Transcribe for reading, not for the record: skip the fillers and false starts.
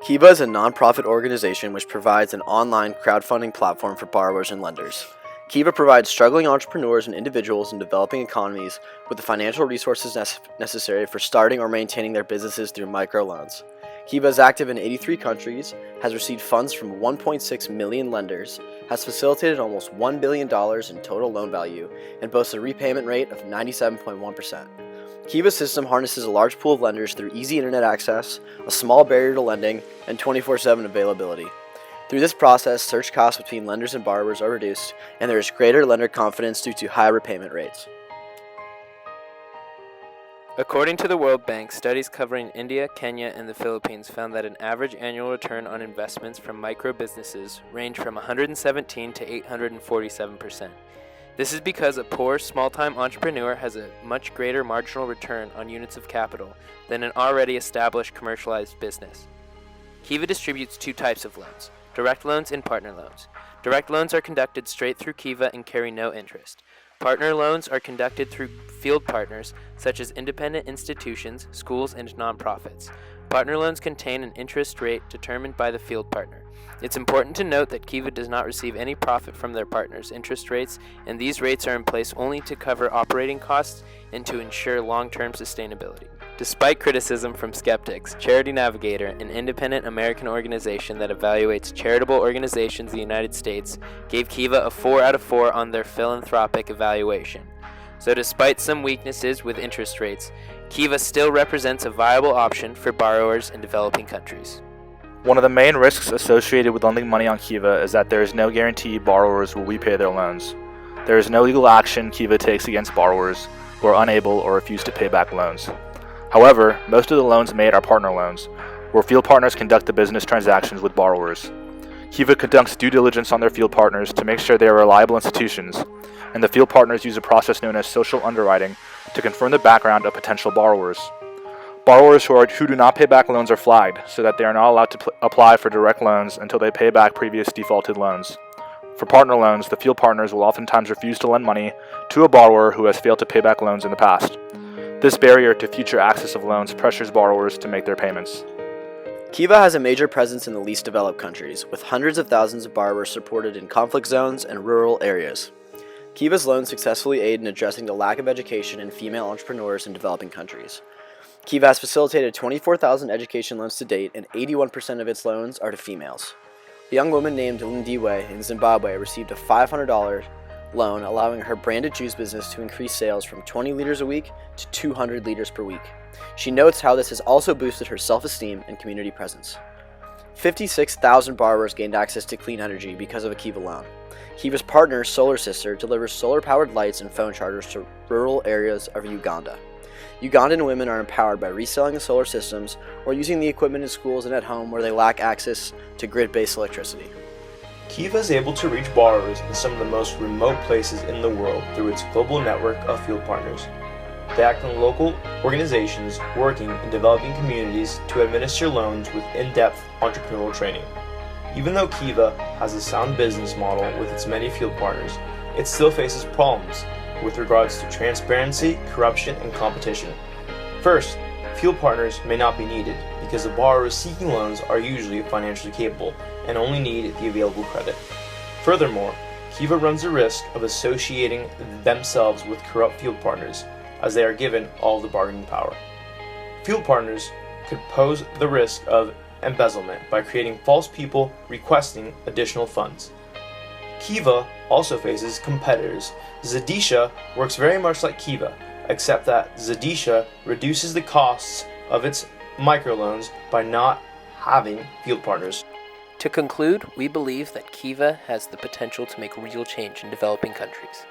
Kiva is a nonprofit organization which provides an online crowdfunding platform for borrowers and lenders. Kiva provides struggling entrepreneurs and individuals in developing economies with the financial resources necessary for starting or maintaining their businesses through microloans. Kiva is active in 83 countries, has received funds from 1.6 million lenders, has facilitated almost $1 billion in total loan value, and boasts a repayment rate of 97.1%. Kiva's system harnesses a large pool of lenders through easy internet access, a small barrier to lending, and 24/7 availability. Through this process, search costs between lenders and borrowers are reduced, and there is greater lender confidence due to high repayment rates. According to the World Bank, studies covering India, Kenya, and the Philippines found that an average annual return on investments from micro businesses range from 117 to 847%. This is because a poor, small-time entrepreneur has a much greater marginal return on units of capital than an already established commercialized business. Kiva distributes two types of loans: direct loans and partner loans. Direct loans are conducted straight through Kiva and carry no interest. Partner loans are conducted through field partners, such as independent institutions, schools, and nonprofits. Partner loans contain an interest rate determined by the field partner. It's important to note that Kiva does not receive any profit from their partners' interest rates, and these rates are in place only to cover operating costs and to ensure long-term sustainability. Despite criticism from skeptics, Charity Navigator, an independent American organization that evaluates charitable organizations in the United States, gave Kiva a 4 out of 4 on their philanthropic evaluation. So despite some weaknesses with interest rates, Kiva still represents a viable option for borrowers in developing countries. One of the main risks associated with lending money on Kiva is that there is no guarantee borrowers will repay their loans. There is no legal action Kiva takes against borrowers who are unable or refuse to pay back loans. However, most of the loans made are partner loans, where field partners conduct the business transactions with borrowers. Kiva conducts due diligence on their field partners to make sure they are reliable institutions, and the field partners use a process known as social underwriting to confirm the background of potential borrowers. Borrowers who do not pay back loans are flagged so that they are not allowed to apply for direct loans until they pay back previous defaulted loans. For partner loans, the field partners will oftentimes refuse to lend money to a borrower who has failed to pay back loans in the past. This barrier to future access of loans pressures borrowers to make their payments. Kiva has a major presence in the least developed countries, with hundreds of thousands of borrowers supported in conflict zones and rural areas. Kiva's loans successfully aid in addressing the lack of education in female entrepreneurs in developing countries. Kiva has facilitated 24,000 education loans to date, and 81% of its loans are to females. A young woman named Lindiwe in Zimbabwe received a $500 loan, allowing her branded juice business to increase sales from 20 liters a week to 200 liters per week. She notes how this has also boosted her self-esteem and community presence. 56,000 borrowers gained access to clean energy because of a Kiva loan. Kiva's partner, Solar Sister, delivers solar-powered lights and phone chargers to rural areas of Uganda. Ugandan women are empowered by reselling the solar systems or using the equipment in schools and at home where they lack access to grid-based electricity. Kiva is able to reach borrowers in some of the most remote places in the world through its global network of field partners. They act in local organizations working in developing communities to administer loans with in-depth entrepreneurial training. Even though Kiva has a sound business model with its many field partners, it still faces problems with regards to transparency, corruption, and competition. First, field partners may not be needed because the borrowers seeking loans are usually financially capable and only need the available credit. Furthermore, Kiva runs the risk of associating themselves with corrupt field partners, as they are given all the bargaining power. Field partners could pose the risk of embezzlement by creating false people requesting additional funds. Kiva also faces competitors. Zadisha works very much like Kiva, except that Zadisha reduces the costs of its microloans by not having field partners. To conclude, we believe that Kiva has the potential to make real change in developing countries.